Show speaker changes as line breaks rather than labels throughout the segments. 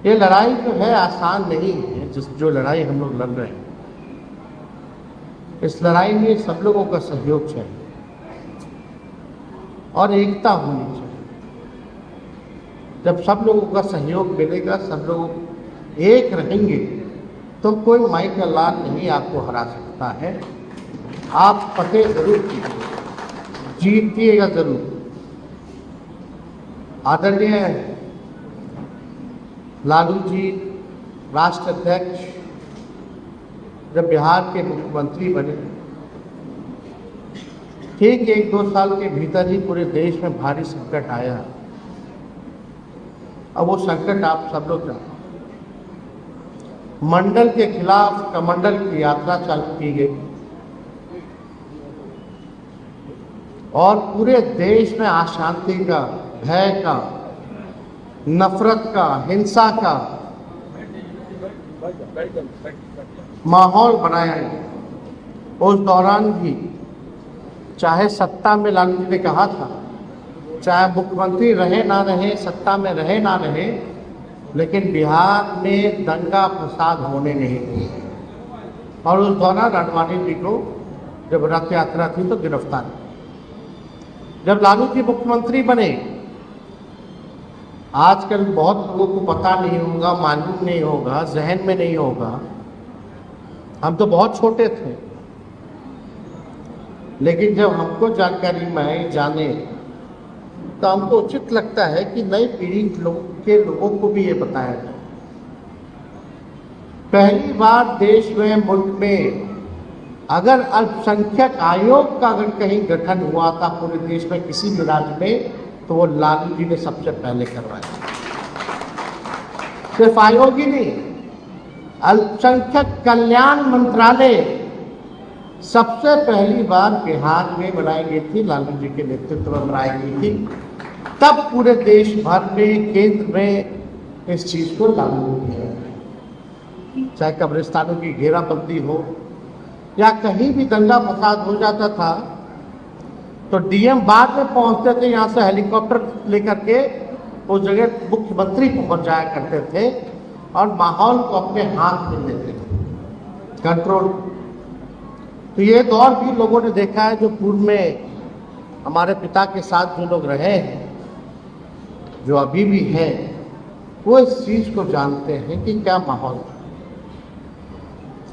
ये लड़ाई जो है आसान नहीं है, जो लड़ाई हम लोग लड़ रहे हैं। इस लड़ाई में सब लोगों का सहयोग चाहिए और एकता होनी चाहिए। जब सब लोगों का सहयोग मिलेगा, सब लोग एक रहेंगे, तो कोई माई का लाल नहीं आपको हरा सकता है। आप फतेह जरूर कीजिए, जीतिएगा जरूर। आदरणीय लालू जी राष्ट्र अध्यक्ष जब बिहार के मुख्यमंत्री बने, ठीक 1-2 साल के भीतर ही पूरे देश में भारी संकट आया। अब वो संकट आप सब लोग जानते हैं। मंडल के खिलाफ कमंडल की यात्रा चालू की गई और पूरे देश में अशांति का, भय का, नफरत का, हिंसा का माहौल बनाया गया। उस दौरान भी चाहे सत्ता में लालू जी ने कहा था, चाहे मुख्यमंत्री रहे ना रहे, सत्ता में रहे ना रहे, लेकिन बिहार में दंगा फसाद होने नहीं दिए। और उस दौरान आडवाणी जी को जब रथ यात्रा थी तो गिरफ्तार किया। जब लालू जी मुख्यमंत्री बने, आजकल बहुत लोगों को पता नहीं होगा, मालूम नहीं होगा, जहन में नहीं होगा, हम तो बहुत छोटे थे, लेकिन जब हमको जानकारी में जाने तो हमको उचित लगता है कि नई पीढ़ी के लोगों को भी ये बताया जाए। पहली बार देश में, मुल्क में अगर अल्पसंख्यक आयोग का अगर कहीं गठन हुआ था पूरे देश में किसी भी राज्य में, तो वो लालू जी ने सबसे पहले करवाया। सिर्फ आयोग ही नहीं, अल्पसंख्यक कल्याण मंत्रालय सबसे पहली बार बिहार में बनाई गई थी, लालू जी के नेतृत्व में बनाई गई थी। तब पूरे देश भर में, केंद्र में इस चीज को लागू किया। चाहे कब्रिस्तानों की घेराबंदी हो या कहीं भी दंगा फसाद हो जाता था तो डीएम बाद में पहुंचते थे, यहाँ से हेलीकॉप्टर लेकर के उस जगह मुख्यमंत्री पहुंच जाया करते थे और माहौल को अपने हाथ में लेते थे, कंट्रोल। तो ये दौर भी लोगों ने देखा है, जो पूर्व में हमारे पिता के साथ जो लोग रहे हैं, जो अभी भी हैं, वो इस चीज को जानते हैं कि क्या माहौल है।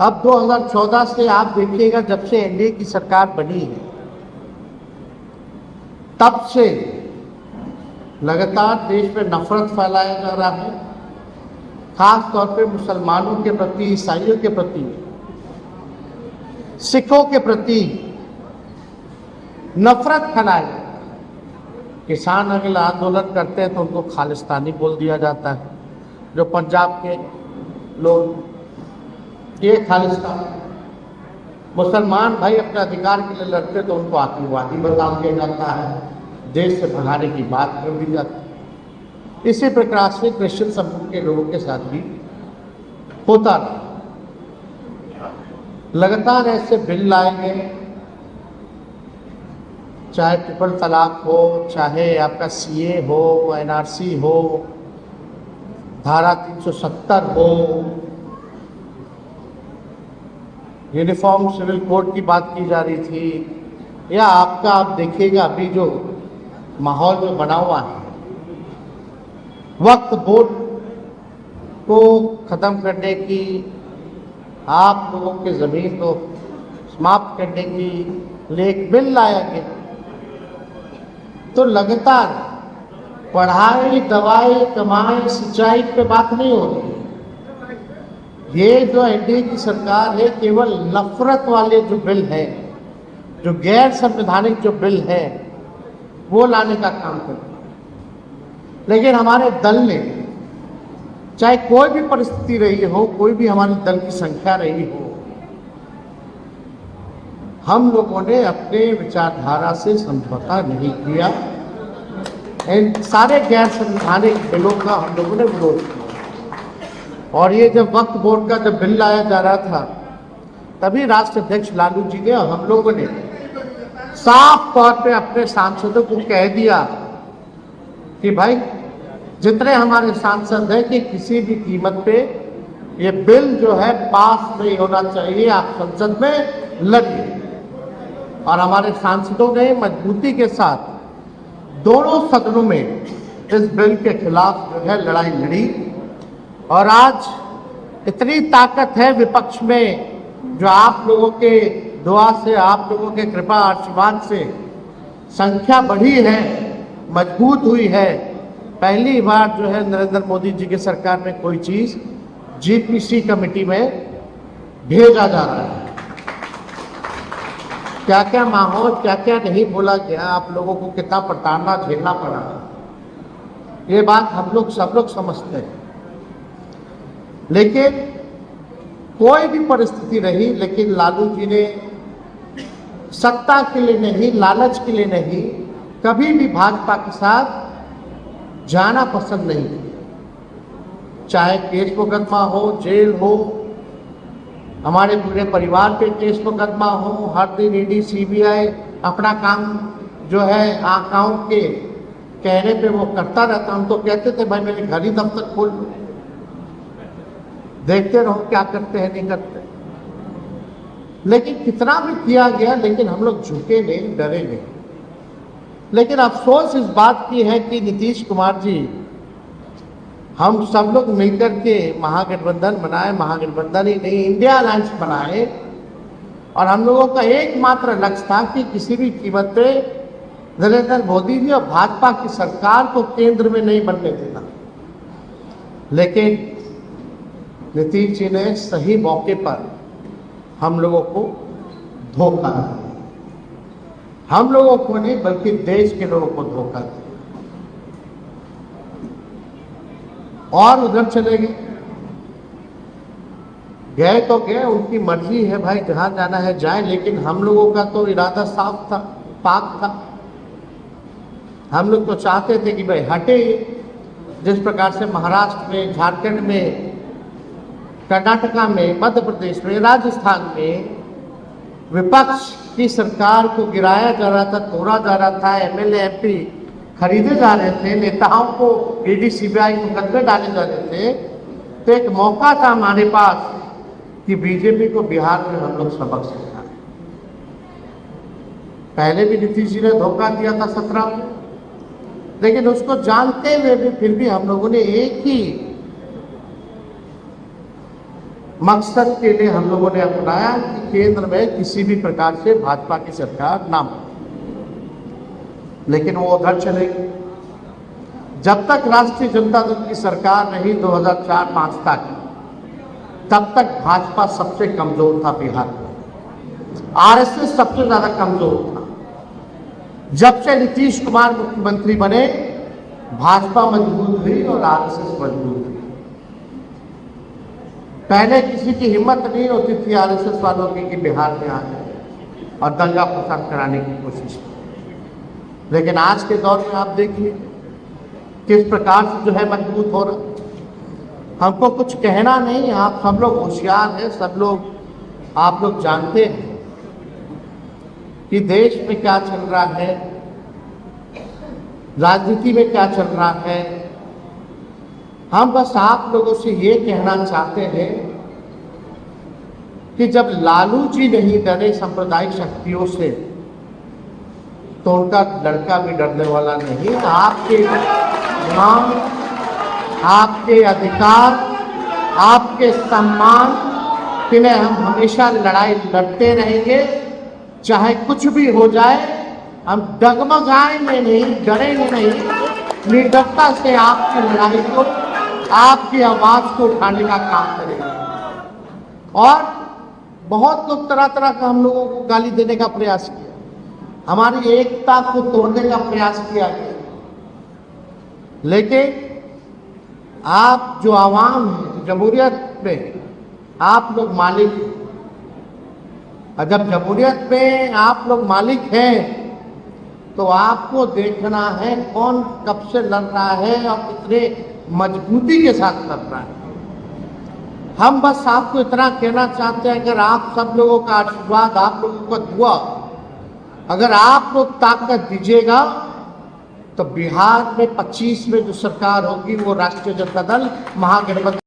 अब 2014 से आप देखिएगा, जब से एनडीए की सरकार बनी है, तब से लगातार देश में नफरत फैलाया जा रहा है, खास तौर पे मुसलमानों के प्रति, ईसाइयों के प्रति, सिखों के प्रति नफरत फैलाया। किसान अगर आंदोलन करते हैं तो उनको खालिस्तानी बोल दिया जाता है। जो पंजाब के लोग, ये खालिस्तान। मुसलमान भाई अपने अधिकार के लिए लड़ते तो उनको आतंकवादी बता दिया जाता है, देश से भगाने की बात कर दी जाती है। इसी प्रकार से क्रिश्चियन समूह के लोगों के साथ भी होता रहा। लगातार ऐसे बिल लाए गए, चाहे ट्रिपल तलाक हो, चाहे आपका सीए हो, एनआरसी हो, धारा 370 हो, यूनिफॉर्म सिविल कोड की बात की जा रही थी, या आपका आप देखिएगा अभी जो माहौल में बना हुआ है, वक्फ बोर्ड को खत्म करने की, आप लोगों के जमीन को समाप्त करने की लिए एक बिल लाया गया। तो लगातार पढ़ाई, दवाई, कमाई, सिंचाई पे बात नहीं हो रही। ये जो एनडीए की सरकार है, केवल नफरत वाले जो बिल है, जो गैर संवैधानिक जो बिल है, वो लाने का काम करती है। लेकिन हमारे दल ने, चाहे कोई भी परिस्थिति रही हो, कोई भी हमारे दल की संख्या रही हो, हम लोगों ने अपने विचारधारा से समझौता नहीं किया। इन सारे गैर संवैधानिक बिलों का हम लोगों ने विरोध किया। और ये जब वक्फ बोर्ड का जब बिल लाया जा रहा था, तभी राष्ट्र अध्यक्ष लालू जी ने और हम लोगों ने साफ तौर पे अपने सांसदों को कह दिया कि भाई जितने हमारे सांसद हैं कि किसी भी कीमत पे ये बिल जो है पास नहीं होना चाहिए, आप संसद में लड़िए। और हमारे सांसदों ने मजबूती के साथ दोनों सदनों में इस बिल के खिलाफ जो है लड़ाई लड़ी। और आज इतनी ताकत है विपक्ष में, जो आप लोगों के दुआ से, आप लोगों के कृपा आशीर्वाद से संख्या बढ़ी है, मजबूत हुई है। पहली बार जो है नरेंद्र मोदी जी की सरकार में कोई चीज जीपीसी कमेटी में भेजा जा रहा है। क्या क्या माहौल, क्या क्या नहीं बोला गया, आप लोगों को कितना प्रताड़ना झेलना पड़ा, ये बात हम लोग सब लोग समझते हैं। लेकिन कोई भी परिस्थिति रही, लेकिन लालू जी ने सत्ता के लिए नहीं, लालच के लिए नहीं, कभी भी भाजपा के साथ जाना पसंद नहीं किया। चाहे केस मुकदमा हो, जेल हो, हमारे पूरे परिवार पे केस मुकदमा हो, हर दिन ईडी सीबीआई अपना काम जो है आकाओं के कहने पे वो करता रहता। हम तो कहते थे भाई मेरे घर ही दफ्तर खोल लो, देखते रहो क्या करते हैं नहीं करते। लेकिन कितना भी किया गया, लेकिन हम लोग झुके नहीं, डरे नहीं। लेकिन अफसोस इस बात की है कि नीतीश कुमार जी, हम सब लोग मिलकर के महागठबंधन बनाए, महागठबंधन ही नहीं इंडिया अलायंस बनाए, और हम लोगों का एकमात्र लक्ष्य था कि किसी भी कीमत पे नरेंद्र मोदी जी और भाजपा की सरकार को केंद्र में नहीं बनने देना। लेकिन नीतीश जी ने सही मौके पर हम लोगों को धोखा दिया। हम लोगों को नहीं बल्कि देश के लोगों को धोखा दिया। और उधर चले गए तो गए, उनकी मर्जी है भाई, जहां जाना है जाए। लेकिन हम लोगों का तो इरादा साफ था, पाक था। हम लोग तो चाहते थे कि भाई हटे। जिस प्रकार से महाराष्ट्र में, झारखंड में, कर्नाटका में, मध्य प्रदेश में, राजस्थान में विपक्ष की सरकार को गिराया जा रहा था, तोड़ा जा रहा था, एमएलए एमपी खरीदे जा रहे थे, नेताओं को ईडी सीबीआई मुकदमे डाले जा रहे थे, तो एक मौका था हमारे पास कि बीजेपी को बिहार में हम लोग सबक सिखाएं। पहले भी नीतीश जी ने धोखा दिया था 17 में, लेकिन उसको जानते हुए भी फिर भी हम लोगों ने एक ही मकसद के लिए हम लोगों ने अपनाया कि केंद्र में किसी भी प्रकार से भाजपा की सरकार ना हो। लेकिन वो उधर चले गए। जब तक राष्ट्रीय जनता दल की सरकार रही 2004-05 तक, तब तक भाजपा सबसे कमजोर था बिहार में, आरएसएस सबसे ज्यादा कमजोर था। जब से नीतीश कुमार मुख्यमंत्री बने, भाजपा मजबूत हुई और आरएसएस मजबूत हुई। पहले किसी की हिम्मत नहीं होती थी आरएसएस वालों की कि बिहार में आ जाए और दंगा फसाद कराने की कोशिश की। लेकिन आज के दौर में आप देखिए किस प्रकार से जो है मजबूत हो रहा। हमको कुछ कहना नहीं, आप सब लोग होशियार हैं, सब लोग आप लोग जानते हैं कि देश में क्या चल रहा है, राजनीति में क्या चल रहा है। हम बस आप लोगों से ये कहना चाहते हैं कि जब लालू जी नहीं डरे सांप्रदायिक शक्तियों से, तो उनका लड़का भी डरने वाला नहीं। आपके नाम, आपके अधिकार, आपके सम्मान के लिए हम हमेशा लड़ाई लड़ते रहेंगे, चाहे कुछ भी हो जाए। हम डगमगाएंगे नहीं, डरेंगे नहीं, निडरता से आपकी लड़ाई को, आपकी आवाज को उठाने का काम करेंगे। और बहुत लोग तरह तरह का हम लोगों को गाली देने का प्रयास किया, हमारी एकता को तोड़ने का प्रयास किया गया। लेकिन आप जो आवाम है, जमहूरियत में आप लोग मालिक हैं, और जब जमहूरियत में आप लोग मालिक हैं, तो आपको देखना है कौन कब से लड़ रहा है और कितने मजबूती के साथ लड़ रहा है। हम बस आपको इतना कहना चाहते हैं, अगर आप सब लोगों का आशीर्वाद, आप लोगों का दुआ, अगर आप लोग ताकत दीजिएगा, तो बिहार में 25 में जो सरकार होगी वो राष्ट्रीय जनता दल महागठबंधन